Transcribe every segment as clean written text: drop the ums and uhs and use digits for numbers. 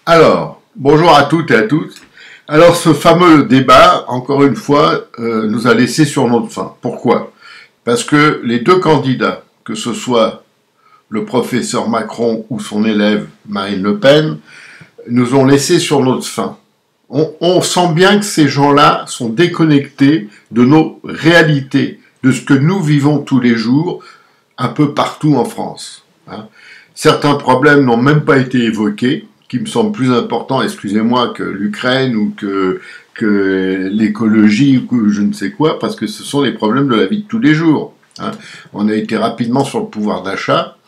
Alors, bonjour à toutes et à tous. Alors, ce fameux débat, encore une fois, nous a laissé sur notre faim. Pourquoi? Parce que les deux candidats, que ce soit le professeur Macron ou son élève Marine Le Pen, nous ont laissé sur notre faim. On sent bien que ces gens-là sont déconnectés de nos réalités, de ce que nous vivons tous les jours, un peu partout en France. Certains problèmes n'ont même pas été évoqués, qui me semblent plus importants, excusez-moi, que l'Ukraine ou que l'écologie ou je ne sais quoi, parce que ce sont les problèmes de la vie de tous les jours. On a été rapidement sur le pouvoir d'achat,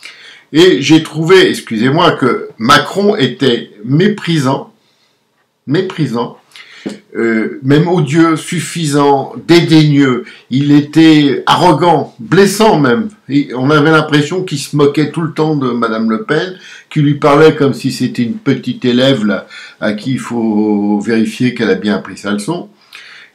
et j'ai trouvé, excusez-moi, que Macron était méprisant, même odieux, suffisant, dédaigneux, il était arrogant, blessant même. Et on avait l'impression qu'il se moquait tout le temps de Madame Le Pen, qu'il lui parlait comme si c'était une petite élève là, à qui il faut vérifier qu'elle a bien appris sa leçon.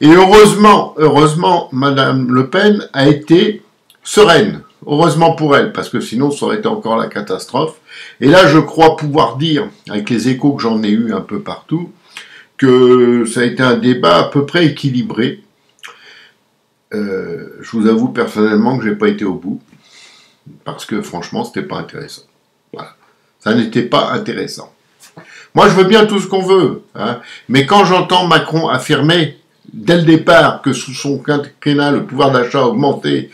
Et heureusement, Madame Le Pen a été sereine. Heureusement pour elle, parce que sinon ça aurait été encore la catastrophe. Et là, je crois pouvoir dire, avec les échos que j'en ai eus un peu partout, que ça a été un débat à peu près équilibré. Je vous avoue personnellement que j'ai pas été au bout, parce que franchement, c'était pas intéressant. Voilà. Ça n'était pas intéressant. Moi, je veux bien tout ce qu'on veut, mais quand j'entends Macron affirmer, dès le départ, que sous son quinquennat, le pouvoir d'achat a augmenté,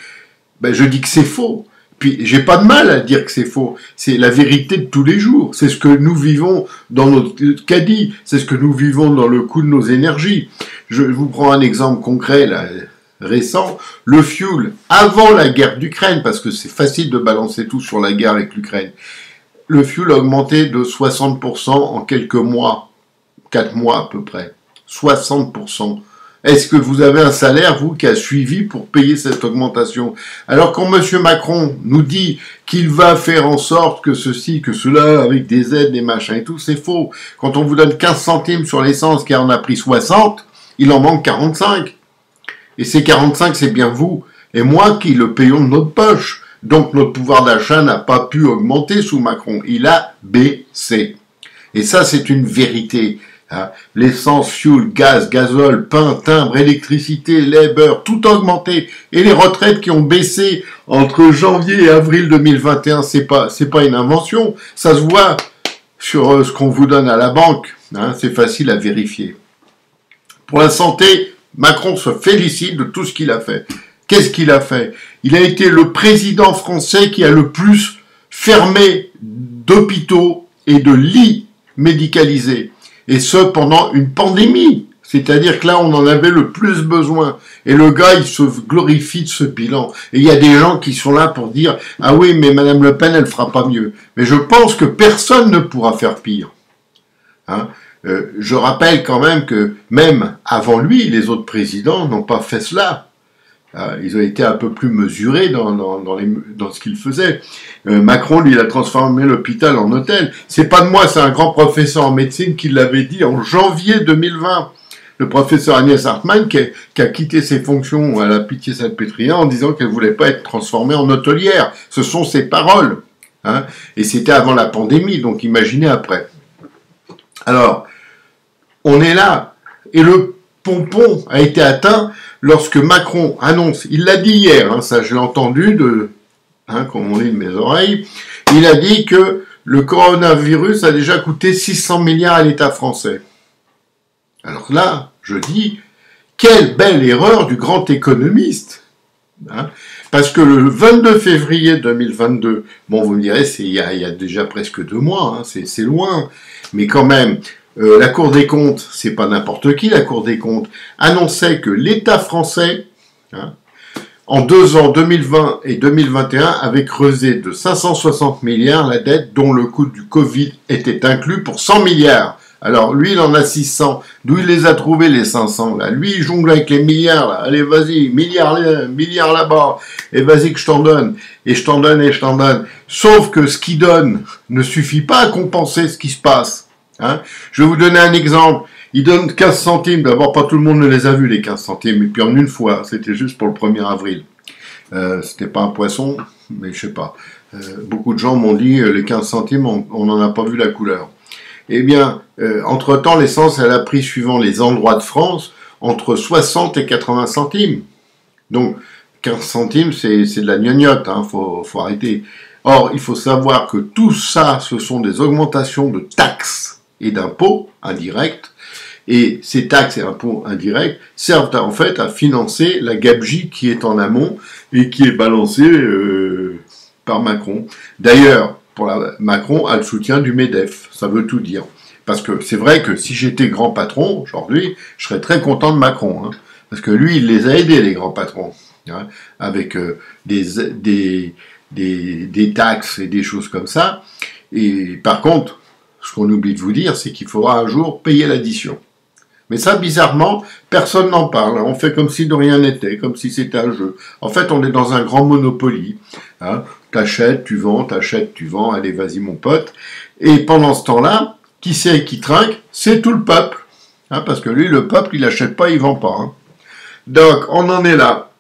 ben, je dis que c'est faux. Puis, j'ai pas de mal à dire que c'est faux. C'est la vérité de tous les jours. C'est ce que nous vivons dans notre caddie. C'est ce que nous vivons dans le coût de nos énergies. Je vous prends un exemple concret, là, récent. Le fuel, avant la guerre d'Ukraine, parce que c'est facile de balancer tout sur la guerre avec l'Ukraine. Le fuel a augmenté de 60% en quelques mois. 4 mois à peu près. 60%. Est-ce que vous avez un salaire, vous, qui a suivi pour payer cette augmentation? Alors quand M. Macron nous dit qu'il va faire en sorte que ceci, que cela, avec des aides, des machins et tout, c'est faux. Quand on vous donne 15 centimes sur l'essence qui en a pris 60, il en manque 45. Et ces 45, c'est bien vous et moi qui le payons de notre poche. Donc notre pouvoir d'achat n'a pas pu augmenter sous Macron. Il a baissé. Et ça, c'est une vérité. L'essence, fuel, gaz, gazole, pain, timbre, électricité, lait, beurre, tout a augmenté. Et les retraites qui ont baissé entre janvier et avril 2021, c'est pas une invention. Ça se voit sur ce qu'on vous donne à la banque. C'est facile à vérifier. Pour la santé, Macron se félicite de tout ce qu'il a fait. Qu'est-ce qu'il a fait? Il a été le président français qui a le plus fermé d'hôpitaux et de lits médicalisés. Et ce, pendant une pandémie. C'est-à-dire que là, on en avait le plus besoin. Et le gars, il se glorifie de ce bilan. Et il y a des gens qui sont là pour dire « Ah oui, mais Madame Le Pen, elle fera pas mieux. » Mais je pense que personne ne pourra faire pire. Je rappelle quand même que, même avant lui, les autres présidents n'ont pas fait cela. Ils ont été un peu plus mesurés dans ce qu'ils faisaient. Macron, lui, il a transformé l'hôpital en hôtel. C'est pas de moi, c'est un grand professeur en médecine qui l'avait dit en janvier 2020. Le professeur Agnès Hartmann qui a quitté ses fonctions à la Pitié-Salpêtrière en disant qu'elle voulait pas être transformée en hôtelière. Ce sont ses paroles. Et c'était avant la pandémie, donc imaginez après. Alors, on est là. Et le pompon a été atteint lorsque Macron annonce, il l'a dit hier, ça je l'ai entendu, comme on lit de mes oreilles, il a dit que le coronavirus a déjà coûté 600 milliards à l'État français. Alors là, je dis, quelle belle erreur du grand économiste. Parce que le 22 février 2022, bon vous me direz, il y a déjà presque 2 mois, c'est loin, mais quand même, la Cour des comptes, c'est pas n'importe qui, la Cour des comptes, annonçait que l'État français, en 2 ans, 2020 et 2021, avait creusé de 560 milliards la dette dont le coût du Covid était inclus pour 100 milliards. Alors, lui, il en a 600. D'où il les a trouvés, les 500, là? Lui, il jongle avec les milliards, là. Allez, vas-y, milliard là-bas. Et vas-y que je t'en donne. Et je t'en donne et je t'en donne. Sauf que ce qu'il donne ne suffit pas à compenser ce qui se passe. Je vais vous donner un exemple. Il donne 15 centimes. D'abord, pas tout le monde ne les a vus, les 15 centimes. Et puis en une fois, c'était juste pour le 1er avril. C'était pas un poisson, mais je sais pas. Beaucoup de gens m'ont dit, les 15 centimes, on n'en a pas vu la couleur. Eh bien, Entre-temps, l'essence, elle a pris, suivant les endroits de France, entre 60 et 80 centimes. Donc, 15 centimes, c'est de la gnognotte, hein, faut arrêter. Or, il faut savoir que tout ça, ce sont des augmentations de taxes et d'impôts indirects, et ces taxes et impôts indirects servent en fait à financer la gabegie qui est en amont et qui est balancée par Macron. D'ailleurs, Macron a le soutien du MEDEF, ça veut tout dire. Parce que c'est vrai que si j'étais grand patron aujourd'hui, je serais très content de Macron, hein, parce que lui, il les a aidés, les grands patrons, hein, avec des taxes et des choses comme ça. Et par contre, ce qu'on oublie de vous dire, c'est qu'il faudra un jour payer l'addition. Mais ça, bizarrement, personne n'en parle. On fait comme si de rien n'était, comme si c'était un jeu. En fait, on est dans un grand Monopoly. Hein. T'achètes, tu vends, allez, vas-y mon pote. Et pendant ce temps-là, qui c'est qui trinque? C'est tout le peuple. Hein, parce que lui, le peuple, il n'achète pas, il vend pas. Hein. Donc, on en est là.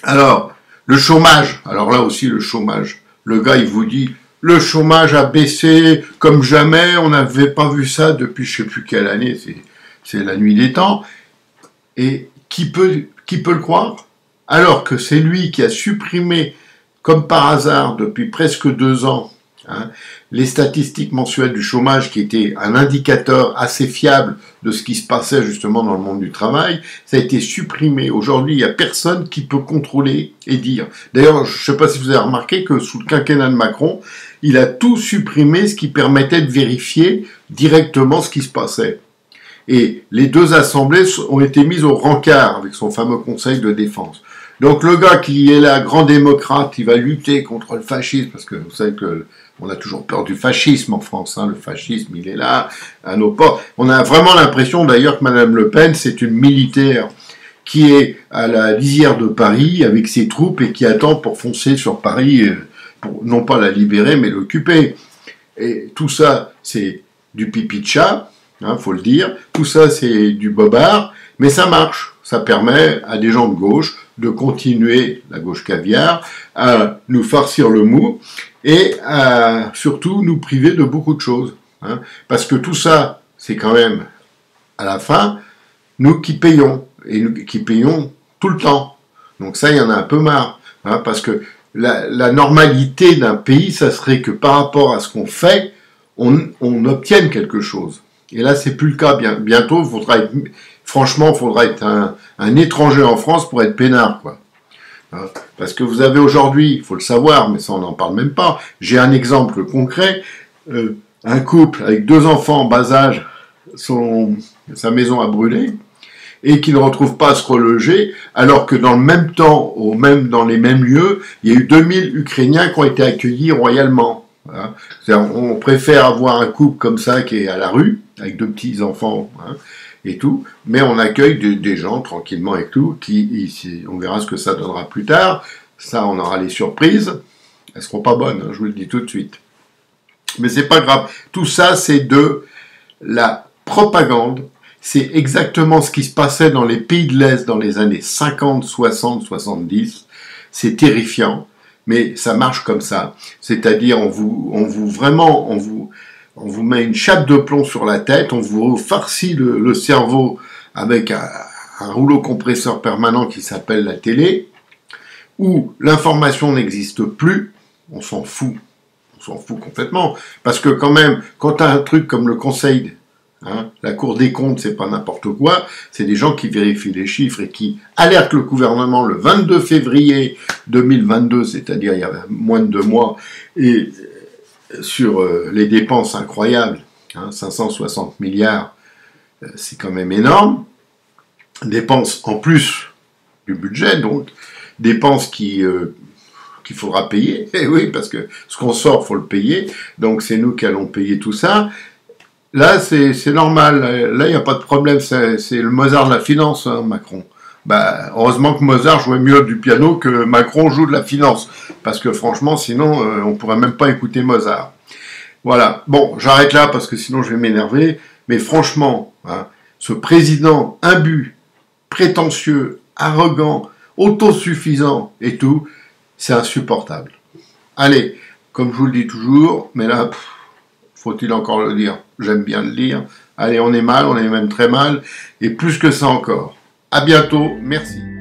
Alors, le chômage. Alors là aussi, le chômage. Le gars, il vous dit, le chômage a baissé comme jamais. On n'avait pas vu ça depuis je sais plus quelle année. C'est la nuit des temps. Et qui peut le croire? Alors que c'est lui qui a supprimé, comme par hasard, depuis presque 2 ans, hein, les statistiques mensuelles du chômage, qui étaient un indicateur assez fiable de ce qui se passait justement dans le monde du travail, ça a été supprimé. Aujourd'hui, il n'y a personne qui peut contrôler et dire. D'ailleurs, je ne sais pas si vous avez remarqué que sous le quinquennat de Macron, il a tout supprimé, ce qui permettait de vérifier directement ce qui se passait. Et les 2 assemblées ont été mises au rencard avec son fameux conseil de défense. Donc le gars qui est là, grand démocrate, il va lutter contre le fascisme, parce que vous savez que on a toujours peur du fascisme en France, hein, le fascisme il est là, à nos portes. On a vraiment l'impression d'ailleurs que Madame Le Pen c'est une militaire qui est à la lisière de Paris avec ses troupes et qui attend pour foncer sur Paris, pour non pas la libérer mais l'occuper. Et tout ça c'est du pipi de chat, hein, faut le dire, tout ça c'est du bobard, mais ça marche, ça permet à des gens de gauche de continuer, la gauche caviar, à nous farcir le mou et à surtout nous priver de beaucoup de choses. Hein, parce que tout ça, c'est quand même, à la fin, nous qui payons, et nous qui payons tout le temps. Donc ça, il y en a un peu marre, hein, parce que la normalité d'un pays, ça serait que par rapport à ce qu'on fait, on obtienne quelque chose. Et là, c'est plus le cas. Bientôt, il faudra être un étranger en France pour être peinard, quoi. Hein, parce que vous avez aujourd'hui, il faut le savoir, mais ça on n'en parle même pas, j'ai un exemple concret, un couple avec 2 enfants en bas âge, sa maison a brûlé, et qui ne retrouve pas à se reloger, alors que dans le même temps, dans les mêmes lieux, il y a eu 2000 Ukrainiens qui ont été accueillis royalement. Hein. On préfère avoir un couple comme ça qui est à la rue, avec 2 petits enfants, hein, et tout, mais on accueille des gens tranquillement et tout, on verra ce que ça donnera plus tard, ça on aura les surprises, elles seront pas bonnes, hein, je vous le dis tout de suite. Mais c'est pas grave, tout ça c'est de la propagande, c'est exactement ce qui se passait dans les pays de l'Est dans les années 50, 60, 70, c'est terrifiant, mais ça marche comme ça, c'est-à-dire on vous met une chape de plomb sur la tête, on vous farcit le cerveau avec un rouleau compresseur permanent qui s'appelle la télé, où l'information n'existe plus, on s'en fout complètement, parce que quand même, quand tu as un truc comme le Conseil, hein, la Cour des comptes, c'est pas n'importe quoi, c'est des gens qui vérifient les chiffres et qui alertent le gouvernement le 22 février 2022, c'est-à-dire il y a moins de 2 mois, et sur les dépenses incroyables, hein, 560 milliards, c'est quand même énorme, dépenses en plus du budget, donc dépenses qu'il faudra payer, et oui, parce que ce qu'on sort, faut le payer, donc c'est nous qui allons payer tout ça. Là, c'est normal, là, il n'y a pas de problème, c'est le Mozart de la finance, hein, Macron. Bah, heureusement que Mozart jouait mieux du piano que Macron joue de la finance, parce que franchement, sinon, on pourrait même pas écouter Mozart. Voilà, bon, j'arrête là, parce que sinon je vais m'énerver, mais franchement, hein, ce président imbu, prétentieux, arrogant, autosuffisant et tout, c'est insupportable. Allez, comme je vous le dis toujours, mais là, faut-il encore le dire? J'aime bien le lire. Allez, on est mal, on est même très mal, et plus que ça encore. À bientôt, merci.